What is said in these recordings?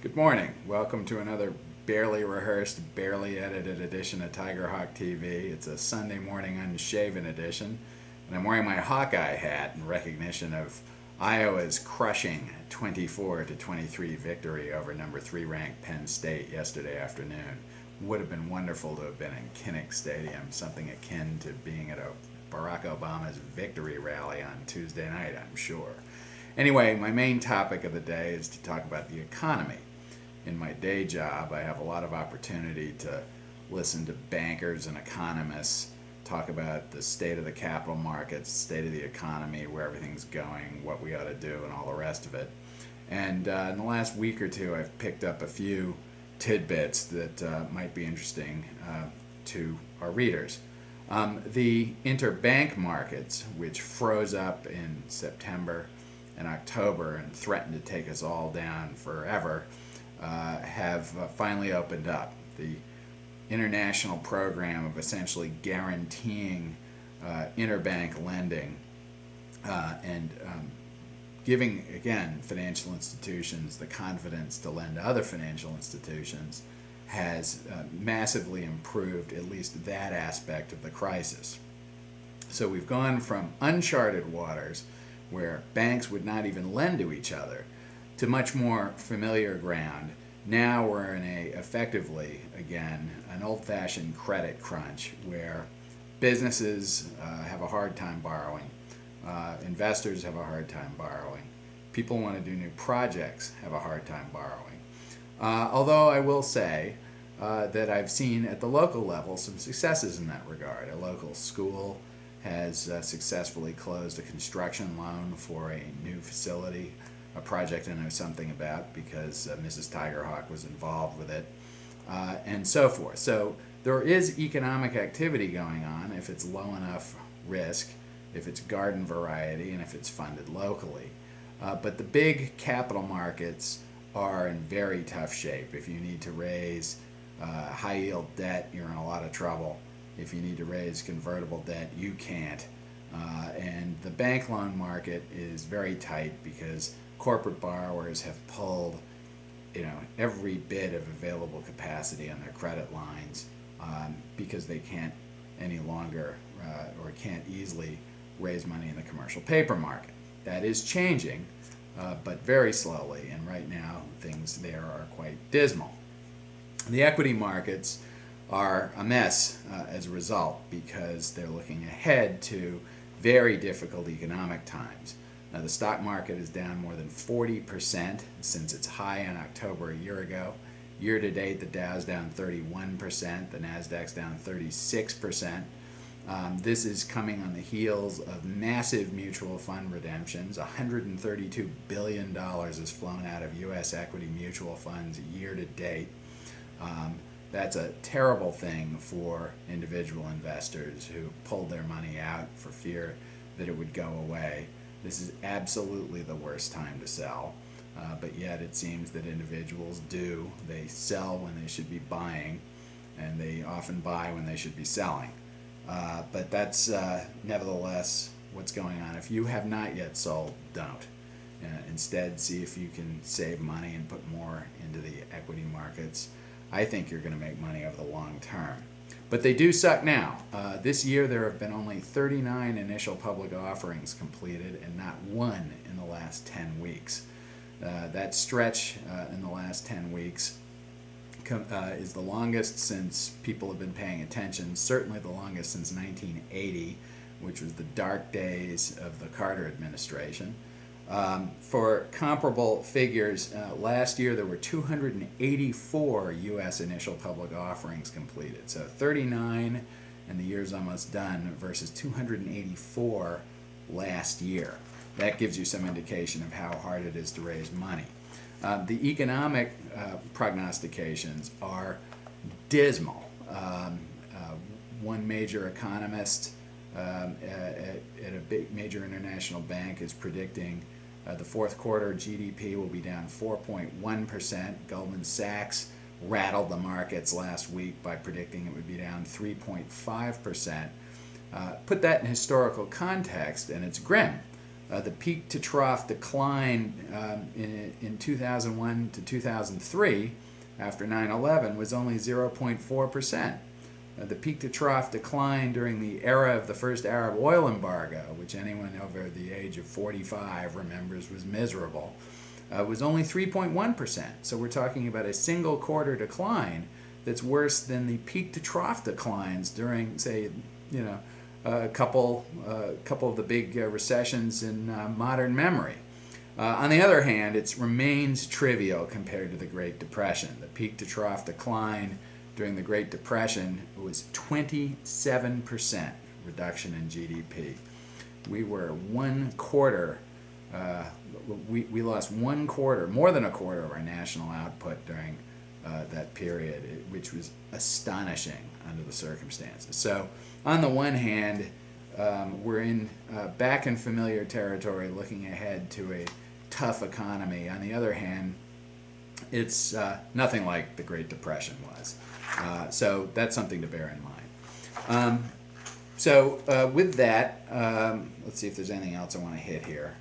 Good morning. Welcome to another barely rehearsed, barely edited edition of TigerHawk TV. It's a Sunday morning unshaven edition, and I'm wearing my Hawkeye hat in recognition of Iowa's crushing 24-23 victory over number 3 ranked Penn State yesterday afternoon. Would have been wonderful to have been in Kinnick Stadium, something akin to being at a Barack Obama's victory rally on Tuesday night, I'm sure. Anyway, my main topic of the day is to talk about the economy. In my day job, I have a lot of opportunity to listen to bankers and economists talk about the state of the capital markets, state of the economy, where everything's going, what we ought to do, and all the rest of it. And in the last week or two, I've picked up a few tidbits that might be interesting to our readers. The interbank markets, which froze up in September and October and threatened to take us all down forever, have finally opened up. The international program of essentially guaranteeing interbank lending and giving, again, financial institutions the confidence to lend to other financial institutions has massively improved at least that aspect of the crisis. So we've gone from uncharted waters where banks would not even lend to each other to much more familiar ground. Now we're in effectively, again, an old-fashioned credit crunch where businesses have a hard time borrowing, investors have a hard time borrowing, people want to do new projects have a hard time borrowing. Although I will say that I've seen at the local level some successes in that regard. A local school has successfully closed a construction loan for a new facility, a project I know something about because Mrs. TigerHawk was involved with it, and so forth. So there is economic activity going on if it's low enough risk, if it's garden variety, and if it's funded locally. But the big capital markets are in very tough shape. If you need to raise high-yield debt, you're in a lot of trouble. If you need to raise convertible debt, you can't. And the bank loan market is very tight because corporate borrowers have pulled, every bit of available capacity on their credit lines because they can't any longer or can't easily raise money in the commercial paper market. That is changing, but very slowly, and right now things there are quite dismal. The equity markets are a mess as a result because they're looking ahead to very difficult economic times. Now, the stock market is down more than 40% since its high in October a year ago. Year to date, the Dow's down 31%, the Nasdaq's down 36%. This is coming on the heels of massive mutual fund redemptions. $132 billion has flown out of U.S. equity mutual funds year to date. That's a terrible thing for individual investors who pulled their money out for fear that it would go away. This is absolutely the worst time to sell, but yet it seems that individuals do. They sell when they should be buying, and they often buy when they should be selling. But that's nevertheless what's going on. If you have not yet sold, don't. Instead, see if you can save money and put more into the equity markets. I think you're going to make money over the long term. But they do suck now. This year there have been only 39 initial public offerings completed and not one in the last 10 weeks. That stretch in the last 10 weeks is the longest since people have been paying attention, certainly the longest since 1980, which was the dark days of the Carter administration. For comparable figures, last year there were 284 U.S. initial public offerings completed. So 39 and the year's almost done versus 284 last year. That gives you some indication of how hard it is to raise money. The economic prognostications are dismal. One major economist at a big major international bank is predicting the fourth quarter GDP will be down 4.1%. Goldman Sachs rattled the markets last week by predicting it would be down 3.5%. Put that in historical context, and it's grim. The peak to trough decline in 2001 to 2003 after 9/11 was only 0.4%. The peak to trough decline during the era of the first Arab oil embargo, which anyone over the age of 45 remembers was miserable, was only 3.1%. So we're talking about a single quarter decline that's worse than the peak to trough declines during, say, a couple of the big recessions in modern memory. On the other hand, it remains trivial compared to the Great Depression. The peak to trough decline during the Great Depression was 27% reduction in GDP. We were we lost one quarter, more than a quarter of our national output during that period, which was astonishing under the circumstances. So on the one hand, we're back in familiar territory looking ahead to a tough economy. On the other hand, it's nothing like the Great Depression was. So that's something to bear in mind. With that, let's see if there's anything else I want to hit here.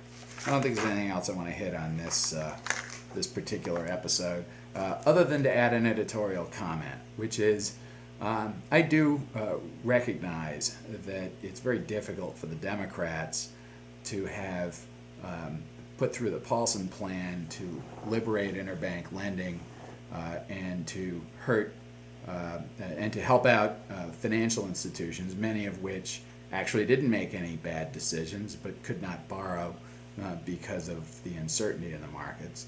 I don't think there's anything else I want to hit on this particular episode, other than to add an editorial comment, which is I do recognize that it's very difficult for the Democrats to have put through the Paulson plan to liberate interbank lending and to help out financial institutions, many of which actually didn't make any bad decisions but could not borrow because of the uncertainty in the markets.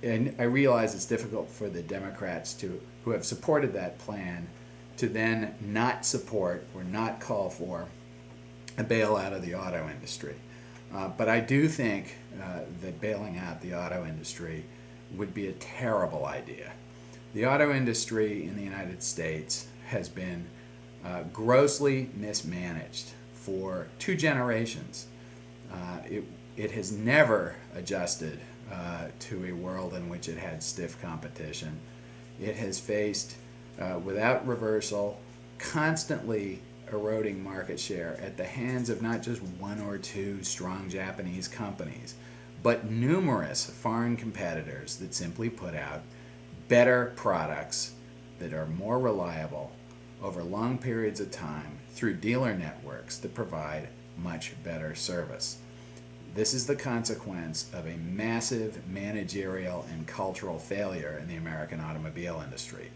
And I realize it's difficult for the Democrats who have supported that plan to then not support or not call for a bailout of the auto industry. But I do think that bailing out the auto industry would be a terrible idea. The auto industry in the United States has been grossly mismanaged for 2 generations. It has never adjusted to a world in which it had stiff competition. It has faced, without reversal, constantly eroding market share at the hands of not just 1 or 2 strong Japanese companies, but numerous foreign competitors that simply put out better products that are more reliable over long periods of time through dealer networks that provide much better service. This is the consequence of a massive managerial and cultural failure in the American automobile industry.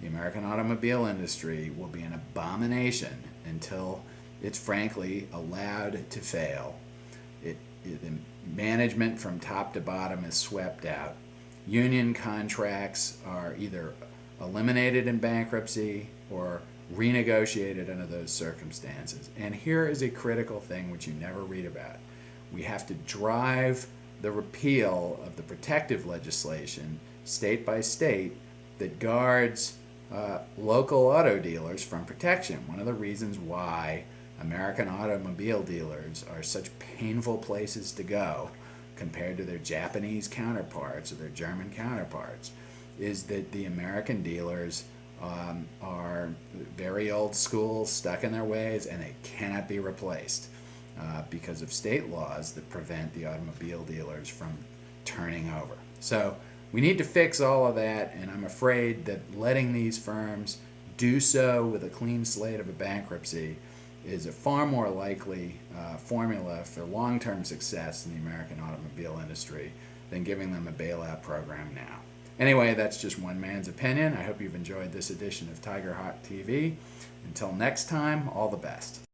The American automobile industry will be an abomination until it's frankly allowed to fail. The management from top to bottom is swept out. Union contracts are either eliminated in bankruptcy or renegotiated under those circumstances. And here is a critical thing which you never read about. We have to drive the repeal of the protective legislation state by state that guards local auto dealers from protection. One of the reasons why American automobile dealers are such painful places to go compared to their Japanese counterparts or their German counterparts is that the American dealers are very old school, stuck in their ways, and they cannot be replaced because of state laws that prevent the automobile dealers from turning over. So we need to fix all of that, and I'm afraid that letting these firms do so with a clean slate of a bankruptcy is a far more likely formula for long-term success in the American automobile industry than giving them a bailout program now. Anyway, that's just one man's opinion. I hope you've enjoyed this edition of TigerHawk TV. Until next time, all the best.